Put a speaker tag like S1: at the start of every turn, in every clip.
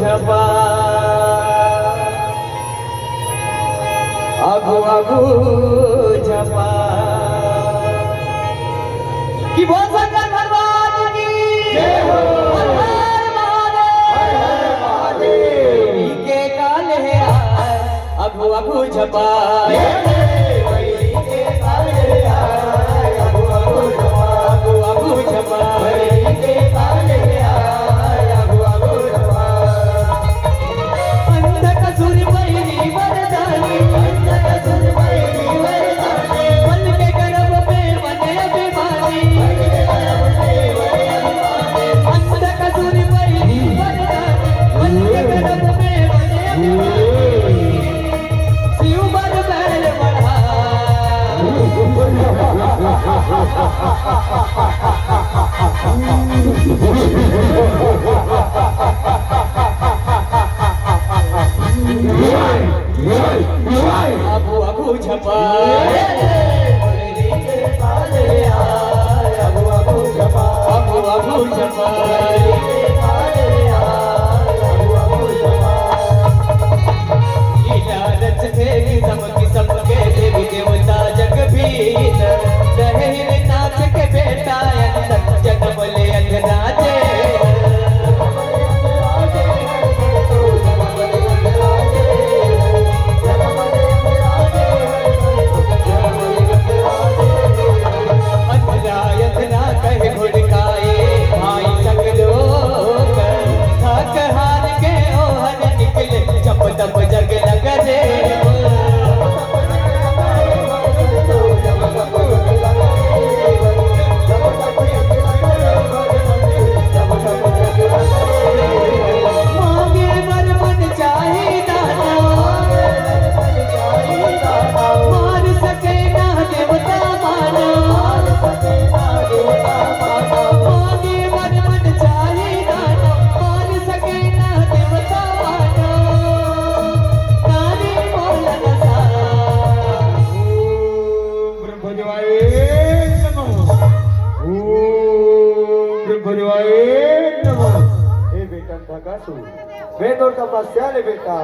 S1: झपा आगू आगू झपा कि बोल शंकर भगवान की जय हो। हर हर महादेव के काले आगू आगू झपा आगू आगू झपा आगू आगू झपा लीला रचते सबके सबके देवी देवता जग भीत रहे नाच के बेटा जग बोले अंधराजे जग लगे मांगे वर मन चाहे दाता मार सके ना देवता माना मांगे वर मन चाहे दाता मार सके ना देवता माना
S2: वेद और तपस्या ले बेटा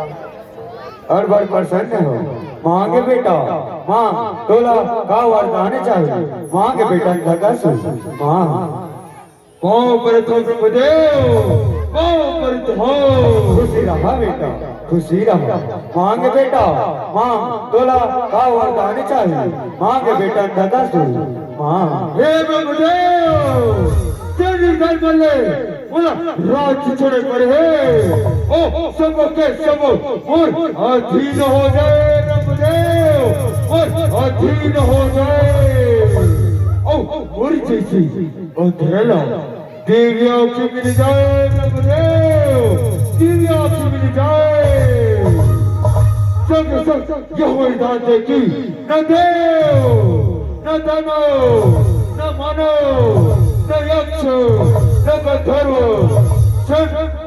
S2: और बड़ प्रसन्न हो मांगे बेटा मां तोला का वरदान चाहिए मांगे बेटा धगा सु मां को पर तो ब्रह्मदेव को पर हो खुशी रहा बेटा खुशी रहा मांगे बेटा मां तोला का वरदान चाहिए मांगे बेटा धगा सु मां हे ब्रह्मदेव तेरी घर बोले बोला राज छोड़े पर है ओ सब के सब और अधीन हो जाए ब्रह्मदेव और अधीन हो जाए ओ और जैसी अंधेरा देवियों की मिल जाए ब्रह्मदेव देवियों की मिल जाए सब यह वरदान देगी न देव न दानो न मानो न यक्ष न गंधर्व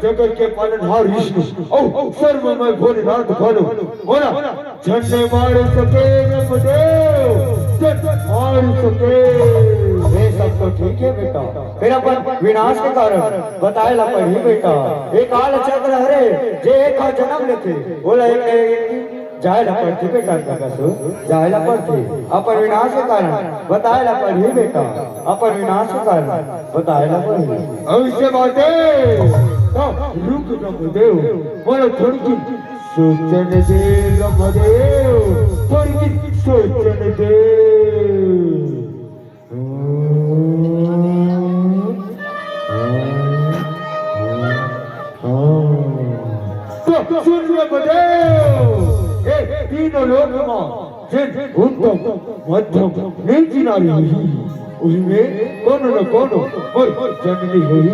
S2: जगत के पालनहार विष्णु ओ सर्वमय भोलेनाथ बोलो बोला झंडे मार सके ब्रह्मदेव मार सके ये सब तो ठीक है बेटा फिर अपन विनाश के कारण बताए ला पड़ी बेटा एक काल चक्र हरे जे एक जन्म लेते बोला एक जायला पड़ती बेटा कसु जायला पड़ती अपन विनाश के कारण बताएला पड़ी बेटा अपन विनाश के कारण बताएला पड़ी अवश्य बातें तो रुक ब्रह्मदेव बोलो थोड़ी की सोचने दे ब्रह्मदेव थोड़ी की सोचने दे तो सुन ब्रह्मदेव तीनों लोग जिन उत्तम मध्यम नीति नारी हुई उसमें कौन न कौन और जननी हुई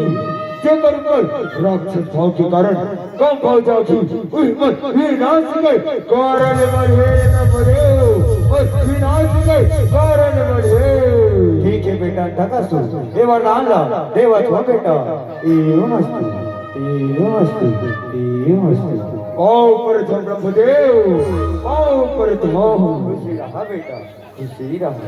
S2: जेकर पर राक्षस भाव के कारण कम भाव जाती उसमें विनाश के कारण बढ़े न बढ़े और विनाश के कारण बढ़े ठीक है बेटा ढका सुन ये वरदान ला देवत हो बेटा एवं मस्ती ओ पर तुम ब्रह्मदेव ओ पर तुम खुशी रहा बेटा खुशी रहा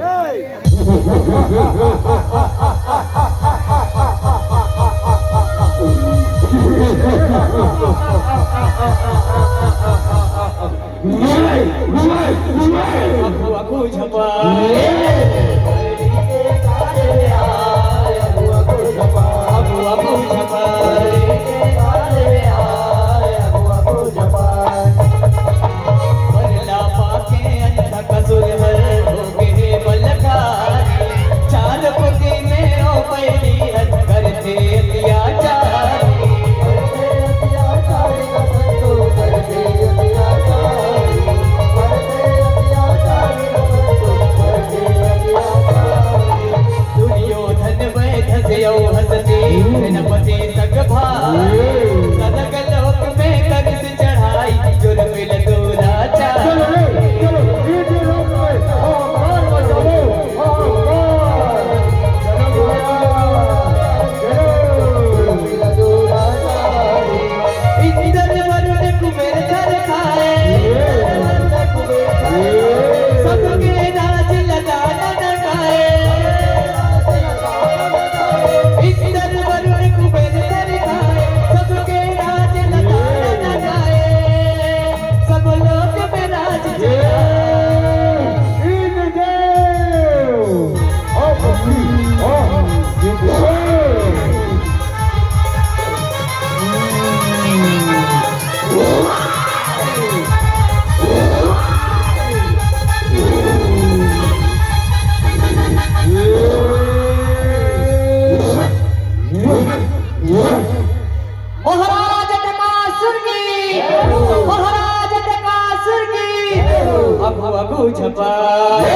S1: अगु अगु झपाए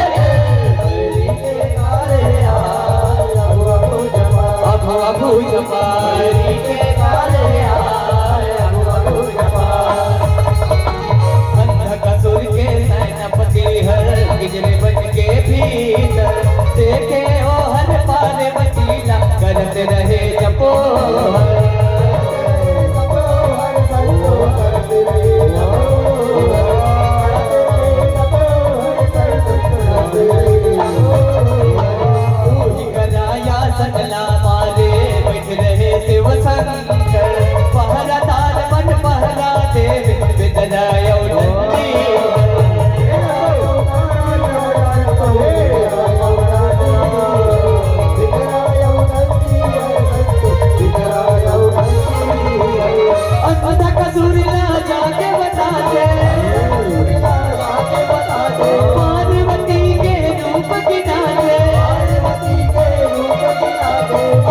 S1: अगु अगु झपाए अंधकसुर के सेनापति हर गिजरे बन के भीतर देखे ओ हर पार्वती ला करते रहे जपो सटला मारे बैठ रहे शिव शंकर पहरादार बन पहरा दे विदरायो नंदी अंधकसुर ना जाके बताते पार्वती के रूप किनारे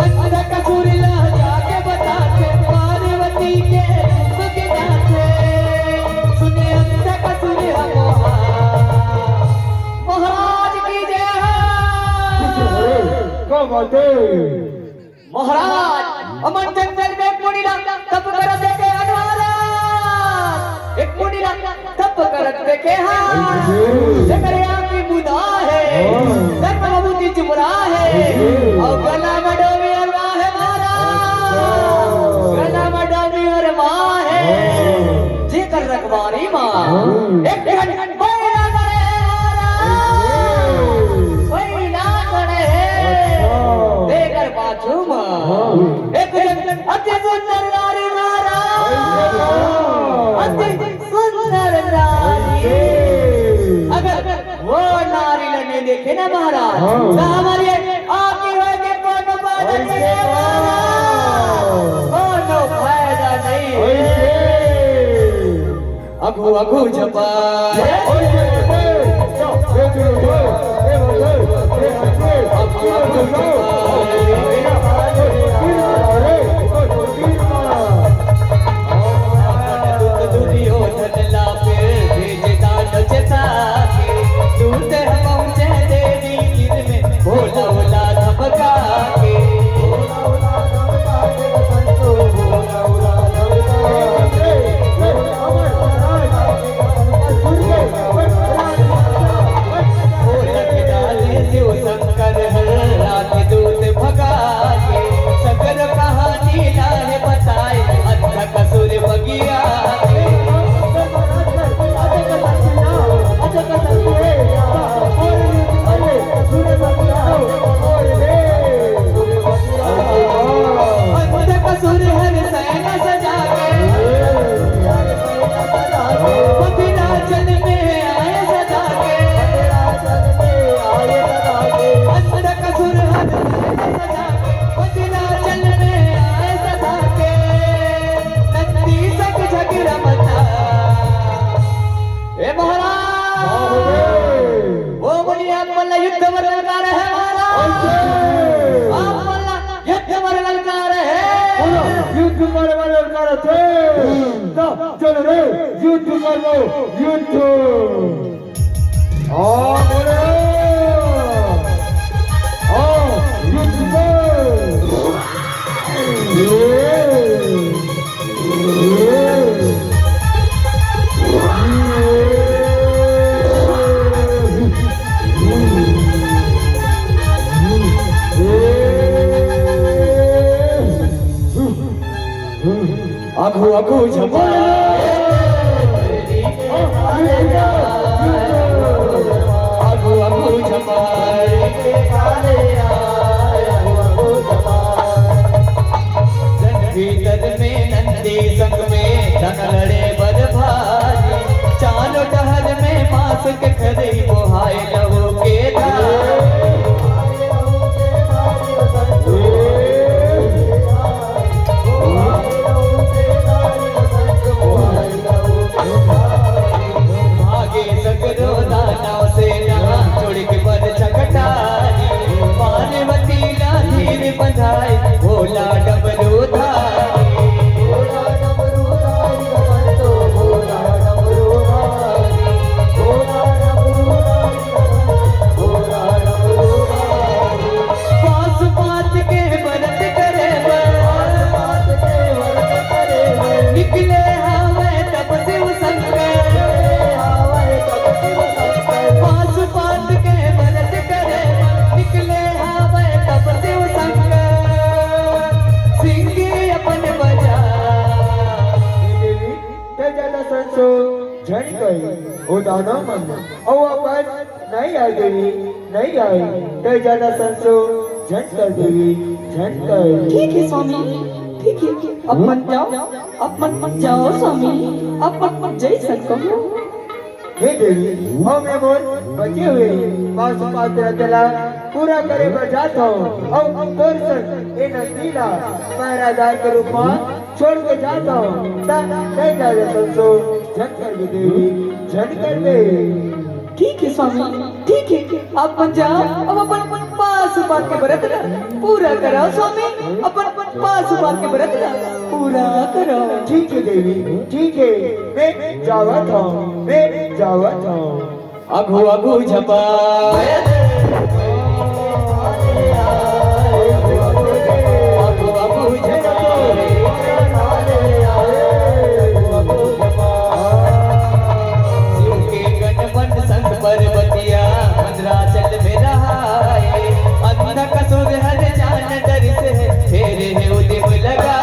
S1: अंधकसुर ला जाके बताते पार्वती के रूप के नाते सुने अंधकसुर महाराज की जय महाराज अमन जंगल में एक मुनि तप कर देखे एक मुनि तप कर देखे की बुदा है धर्म बबूती चुमरा है और गला मडोवी अरवा है महाराज गला मडोवी अरवा है जेकर रखवारी माँ एक घंट बैला करे बैला करे देकर पाछू माँ एक घंट अति सुंदर नारी महाराज अति सुंदर नारी अगर वो नारी लड़ने देखे ना महाराज तो हमारी आपकी वजह के कोनो फायदा नहीं अगु अगु झपाए अगु अगु दुर्योधन ला फिर भेजे दान जैसा दूत पहुंचे देवी गिर में भोला भोला धमका के शिव शंकर हर रात दूत भगा के सकर कहानी लाहे बताए अंधकसुर बगिया अंधकसुर हर सैना सजा के पतिनाचल में आए सजा के अंधकसुर हर सैना सजा के पतिनाचल में आए सजा के नंदी सक झगड़ा मचा ए महाराज वो मुनि आप मल्ला युद्ध वर्णन कर रहे हैं महाराज आप मल्ला युद्ध वर्णन कर रहे हैं
S2: युद्ध वर्णन कर थे चल रे युद्ध करो युद्ध बोले युद्ध
S1: अगु अगु झपाए अगु अगु झपाए भीतर में नंदी संग में लड़े बर भारी चारों डहर में मांस के खरे बोहाए लहू के धार बंधाए भोला डमरू धारी भोला डमरू धारी भोला डमरू धारी भोला
S2: झड़ गई उदानो मन और वापस नहीं आ गई नहीं आई तो ज्यादा संसो झट कर देवी झट कर।
S3: ठीक है स्वामी, ठीक है, अब मत जाओ, अब मत जाओ स्वामी, अब मत जा सको।
S2: हे देवी मैं बोल बचे हुए पास पात्र चला पूरा करे बजाता हूँ और दर्शन इन नीला पहरादार के रूप में छोड़ के जाता हूँ नहीं जाए संसो झट कर दे देवी झट कर दे।
S3: ठीक है स्वामी, ठीक है, आप मत जाओ, अब अपन पास बात के व्रत पूरा करो स्वामी, अपन पास बात के व्रत पूरा करो।
S2: ठीक है देवी ठीक है मैं जावत हूँ मैं जावत हूँ।
S1: अघु अघु झपाए अघु अघु झपाए शिव के गणपन संग पर्वतिया मंदराचल में रहाए अंधा कसुर हर जान डर से फेरे है उदिम लगाए।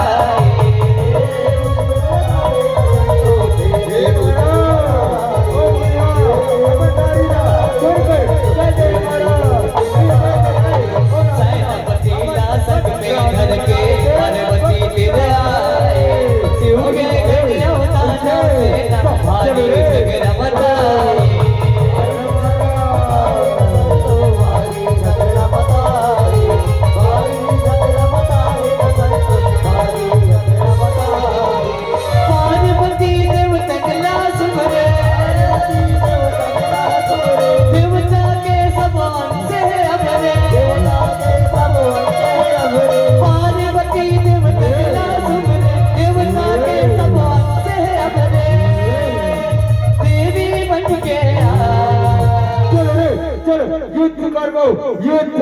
S2: युद्ध करो युद्ध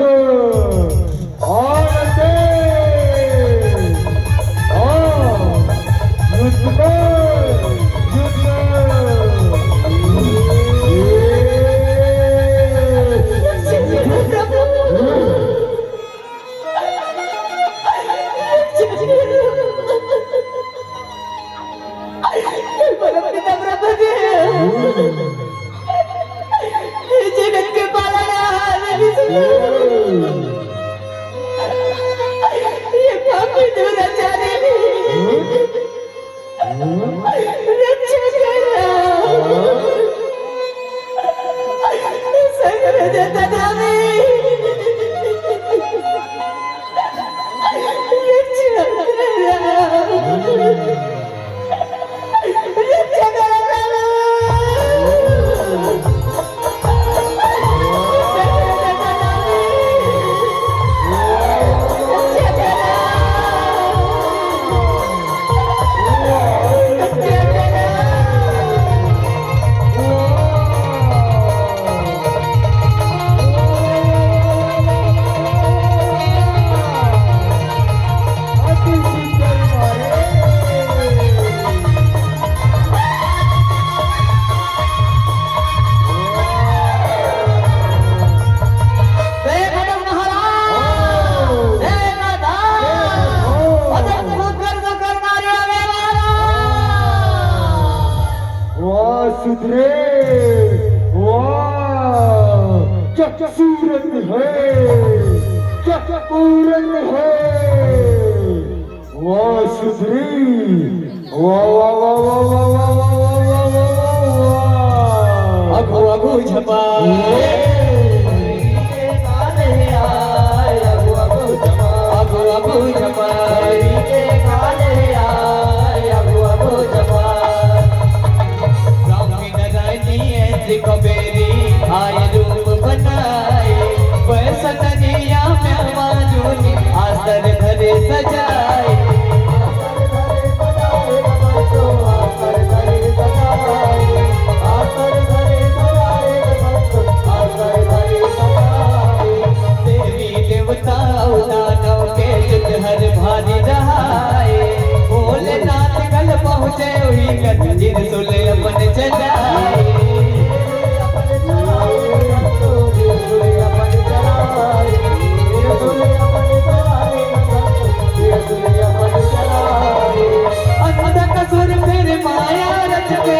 S2: और युद्ध को
S3: जगत के पालनहार ये पापी दुराचारी रक्षा करो सगर देता नामी रक्षा
S2: सुधरे वाह क्या सूरत है क्या पूरन है वाह सुधरी वाह वाह वाह वाह वाह वाह वाह वाह
S1: अघु अघु झपाए अघु अघु झपाए कबेरी आए रूप बनाए वैसा तनिया में माजूनी आसर धरे सजाए देवी देवता दानव के युद्ध हर भारी रहाए भोलेनाथ कल पहुँचे हुई जिन सुले अपन चलाए कसुर फिर माया रच के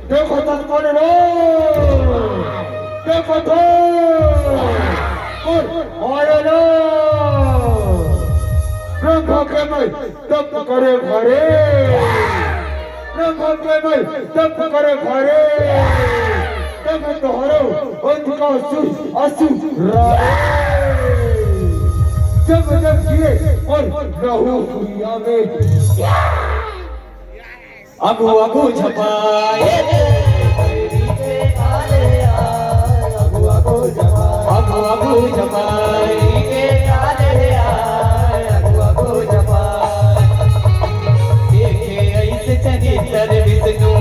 S2: देखो तक बोले लो देखो तो आए लो रंगों के मैं तब करे भरे रंगों के मैं तब करे भरे तब तोहरो अंधका असु राय जब जब जिए और रहू दुनिया में
S1: अगु अगु झपाए अगु अगु झपाए अगु अगु झपाए देखे ऐसे चरित्र विष्णु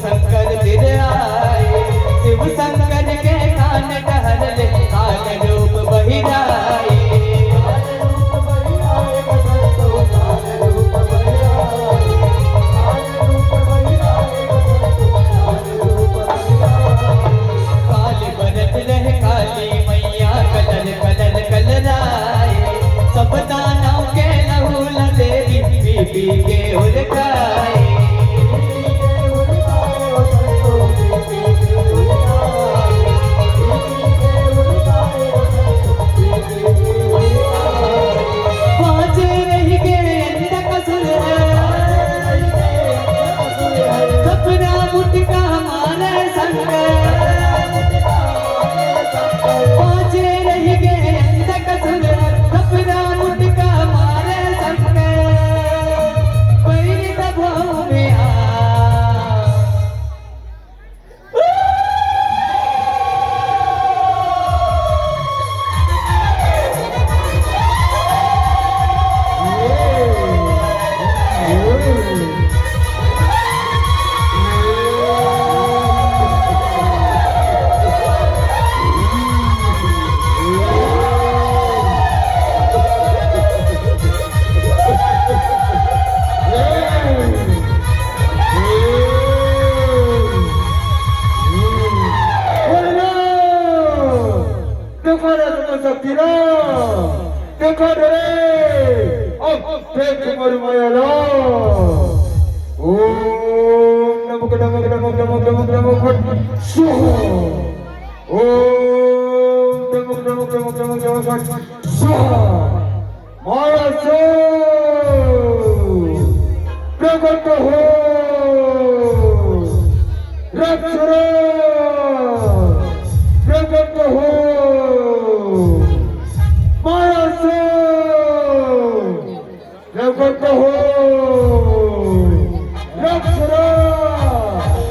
S1: शंकर फिर आए शिव शंकर के कान टहल काल रूप बहिराए सब दानों के लहू लदेरी पी के उलटाए पाँचे रह गए कसुर सपना मुटका मारे संग पाँचे रह गए कसुर सपना मुटका मारे संग पैर दबाव में आ
S2: देखो रे अब देख मर मायाला ओम नमक नमक नमक नमक नमक नमक स्वाहा ओम नमक नमक नमक नमक नमक स्वाहा माया से प्रकट हो रक्षरा प्रकट हो माया से प्रकट हो रक्षरा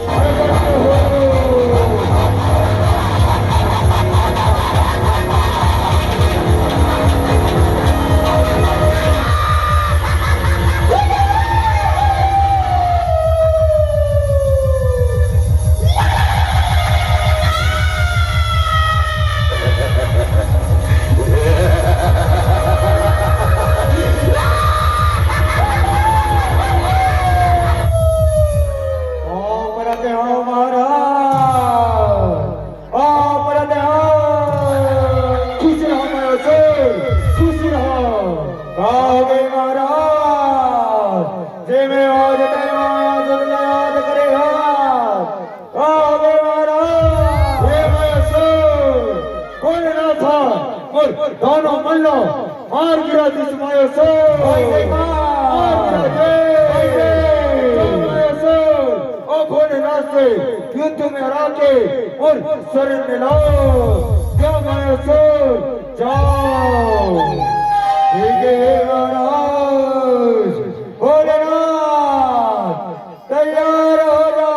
S2: प्रकट हो दोनों मल्लो मार गिरा दिस माया सो ओ घोड़े नाचे युद्ध में हरा के और शरण में लाओ क्या माया सो जाओ ठीक है महाराज भोलेनाथ तैयार हो जा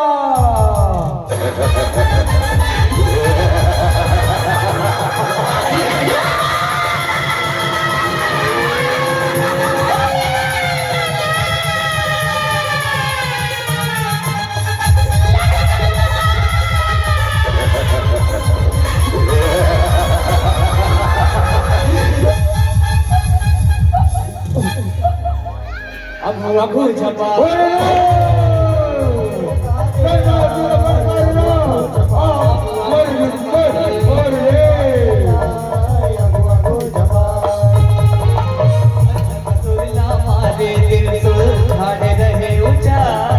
S1: अगु झपा मारे दिल सो रहे ऊंचा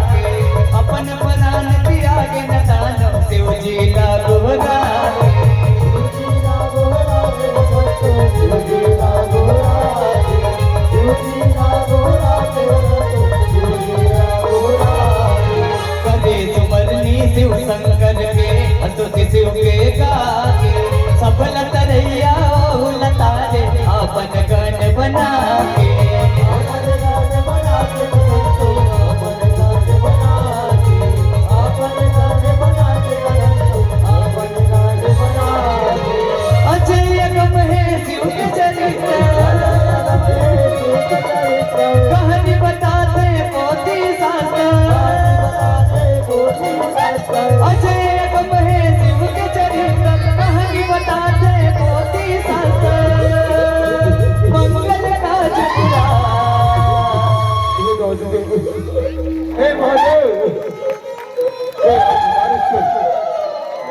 S2: हे महादेव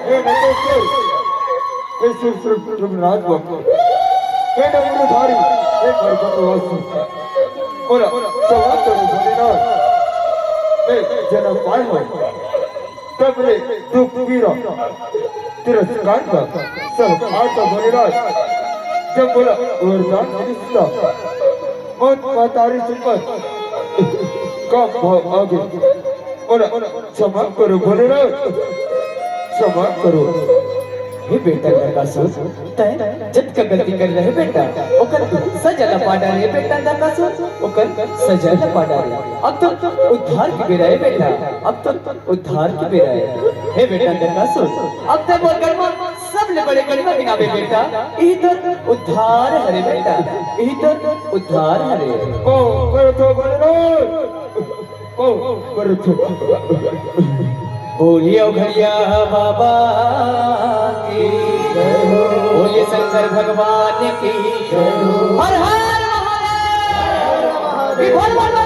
S2: हे नंदेश्वर हे रघुनाथ बाबू हे डमरूधारी हे पर्वतवासी बोला सवाल करो भोलेनाथ हे जन्म पाए हो तब ले दुख पीरा तिरस्कार का सब आता भोलेनाथ जब बोला वरदान रिश्ता मौत मातारी सुपर कम भाव आगे बोला क्षमा करो भोलेनाथ क्षमा करो
S1: हे बेटा नरकासुर तय जब का गलती कर रहे बेटा ओकर सजा न पाड़ा रे बेटा नरकासुर ओकर सजा न पाड़ा रे अब तो उद्धार की बेरा है बेटा अब तो उद्धार की बेरा है हे बेटा नरकासुर अब तो बोल कर सब ले बड़े कड़वा गिनावे बेटा यही तो उद्धार हरे बेटा यही तो उद्धार हरे
S2: ओ करतो भोलेनाथ ओ करतो
S1: बोलियो घड़िया बाबा की बोलिए शंकर भगवान की हर हर महादेव